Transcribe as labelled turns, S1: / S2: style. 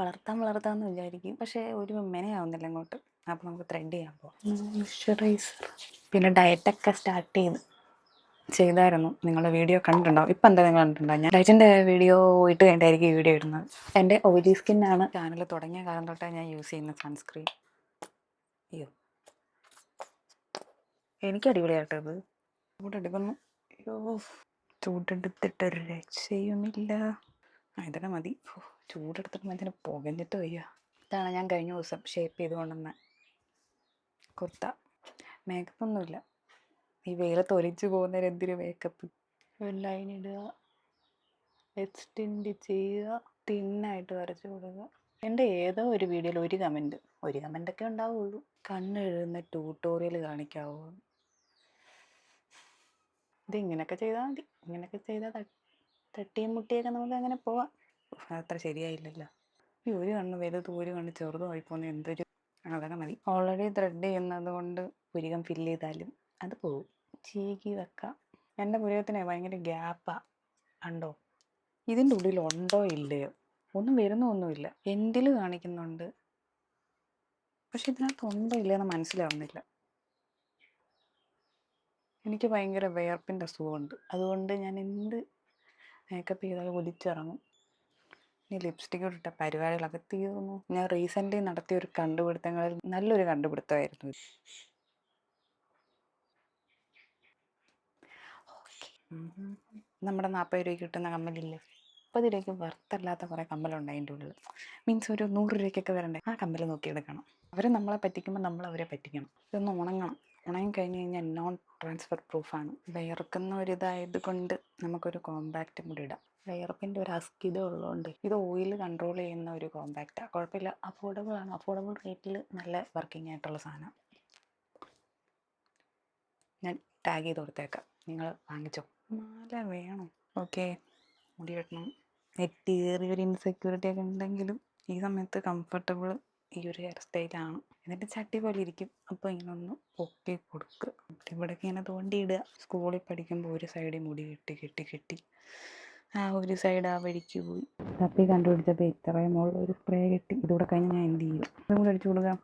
S1: വളർത്താമെന്ന് വിചാരിക്കും, പക്ഷേ ഒരു മെനയാവുന്നില്ല അങ്ങോട്ട്. അപ്പോൾ നമുക്ക് ത്രെഡ് ചെയ്യാൻ പോകാം. മോയ്സ്ചറൈസർ, പിന്നെ ഡയറ്റൊക്കെ സ്റ്റാർട്ട് ചെയ്തായിരുന്നു. നിങ്ങളുടെ വീഡിയോ കണ്ടിട്ടുണ്ടാവും. ഇപ്പം എന്താ നിങ്ങൾ കണ്ടിട്ടുണ്ടാവും? ഞാൻ ഡയറ്റിൻ്റെ വീഡിയോ ഇട്ട് കഴിഞ്ഞിട്ടായിരിക്കും ഈ വീഡിയോ ഇടുന്നത്. എൻ്റെ ഓയിലി സ്കിന്നാണ്. ചാനൽ തുടങ്ങിയ കാലം തൊട്ടേ ഞാൻ യൂസ് ചെയ്യുന്ന സൺസ്ക്രീൻ. അയ്യോ, എനിക്ക് അടിപൊളിയായിട്ടത് ചൂടെടുക്കുന്നു. അയ്യോ, ചൂടെടുത്തിട്ടൊരു രക്ഷയുമില്ല. ഇതൊക്കെ മതി. ചൂടെടുത്തിട്ട് മനുഷ്യന് പുകഞ്ഞിട്ട് വയ്യ. ഇതാണ് ഞാൻ കഴിഞ്ഞ ദിവസം ഷേപ്പ് ചെയ്ത് കൊണ്ടുവന്ന കുർത്ത. മേക്കപ്പൊന്നുമില്ല. ഈ വെയിലത്ത് ഒലിച്ചു പോകുന്നതിന് എന്തിനു മേക്കപ്പ്? ലൈൻ ഇടുക, എക്സ്റ്റെൻഡ് ചെയ്യുക, തിന്നായിട്ട് വരച്ച് കൊടുക്കുക. എൻ്റെ ഏതോ ഒരു വീഡിയോയിൽ ഒരു കമൻറ്റൊക്കെ ഉണ്ടാവുള്ളൂ. കണ്ണെഴുതുന്ന ട്യൂട്ടോറിയൽ കാണിക്കാവോ? ഇത് ഇങ്ങനെയൊക്കെ ചെയ്താൽ മതി. ഇങ്ങനെയൊക്കെ ചെയ്താൽ തട്ടിയും മുട്ടിയൊക്കെ നമുക്ക് അങ്ങനെ പോവാം. അത്ര ശരിയായില്ലല്ലോ. ഈ ഒരു കണ്ണ് വലുതും ഒരു കണ്ണ് ചെറുതുമായി പോകുന്ന എന്തൊരു. അതൊക്കെ മതി. ഓൾറെഡി ത്രെഡ് ചെയ്യുന്നത് കൊണ്ട് പുരികം ഫില്ല് ചെയ്താലും അത് പോവും. ചീകി വെക്കാം. എൻ്റെ പുരികത്തിന് ഭയങ്കര ഗ്യാപ്പാണ്. ഉണ്ടോ? ഇതിൻ്റെ ഉള്ളിൽ ഉണ്ടോ ഇല്ലയോ ഒന്നും വരുന്നൊന്നുമില്ല. എൻഡിൽ കാണിക്കുന്നുണ്ട്, പക്ഷെ ഇതിനകത്ത് ഉണ്ടോ ഇല്ലയെന്ന് മനസ്സിലാവുന്നില്ല. എനിക്ക് ഭയങ്കര വിയർപ്പിൻ്റെ അസുഖമുണ്ട്. അതുകൊണ്ട് ഞാൻ എന്ത് മേക്കപ്പ് ചെയ്താലും ഒലിച്ചിറങ്ങും. ഈ ലിപ്സ്റ്റിക്ക് ഇട്ട പരിപാടികളൊക്കെ തീർന്നു. ഞാൻ റീസെൻ്റ്ലി നടത്തിയ ഒരു കണ്ടുപിടുത്തങ്ങളിൽ നല്ലൊരു കണ്ടുപിടുത്തമായിരുന്നു ഇത്. നമ്മുടെ 40 രൂപയ്ക്ക് കിട്ടുന്ന കമ്മലില്ലേ, 30 രൂപയ്ക്ക് വറുത്തല്ലാത്ത കുറേ കമ്മലുണ്ട് അതിൻ്റെ ഉള്ളിൽ. മീൻസ് ഒരു 100 രൂപയ്ക്കൊക്കെ വരണ്ടേ, ആ കമ്മൽ നോക്കിയെടുക്കണം. അവർ നമ്മളെ പറ്റിക്കുമ്പോൾ നമ്മൾ അവരെ പറ്റിക്കണം. ഇതൊന്ന് ഉണങ്ങണം. ഉണങ്ങി കഴിഞ്ഞ് കഴിഞ്ഞാൽ നോൺ ട്രാൻസ്ഫർ പ്രൂഫാണ്. വിയർക്കുന്ന ഒരിതായത് കൊണ്ട് നമുക്കൊരു കോമ്പാക്റ്റ് കൂടി ഇടാം. വിയർപ്പിൻ്റെ ഒരു അസ്കിത ഉള്ളതുകൊണ്ട് ഇത് ഓയിൽ കൺട്രോൾ ചെയ്യുന്ന ഒരു കോമ്പാക്റ്റാണ്. കുഴപ്പമില്ല, അഫോർഡബിളാണ്. അഫോർഡബിൾ റേറ്റിൽ നല്ല വർക്കിംഗ് ആയിട്ടുള്ള സാധനം. ഞാൻ ടാഗ് ചെയ്ത് കൊടുത്തേക്കാം, നിങ്ങൾ വാങ്ങിച്ചോ. മാല വേണം. ഓക്കെ, മുടി വെട്ടണം. നെറ്റേറിയൊരു ഇൻസെക്യൂരിറ്റി ഒക്കെ ഉണ്ടെങ്കിലും ഈ സമയത്ത് കംഫർട്ടബിൾ ഈ ഒരു ഹെയർ സ്റ്റൈലാണ്. എന്നിട്ട് ചട്ടി പോലെ ഇരിക്കും. അപ്പോൾ ഇങ്ങനെ ഒന്ന് പൊക്കി കൊടുക്കുക. ഇവിടേക്ക് ഇങ്ങനെ തോണ്ടിയിടുക. സ്കൂളിൽ പഠിക്കുമ്പോൾ ഒരു സൈഡിൽ മുടി കെട്ടി ആ ഒരു സൈഡ് ആ വഴിക്ക് പോയി തപ്പി കണ്ടുപിടിച്ചപ്പോൾ ഇത്രയും ഉള്ള ഒരു സ്പ്രേ കിട്ടി. ഇതുകൂടെ കഴിഞ്ഞ് ഞാൻ എന്ത് ചെയ്യും? അതും കൂടെ അടിച്ചു കൊടുക്കാം.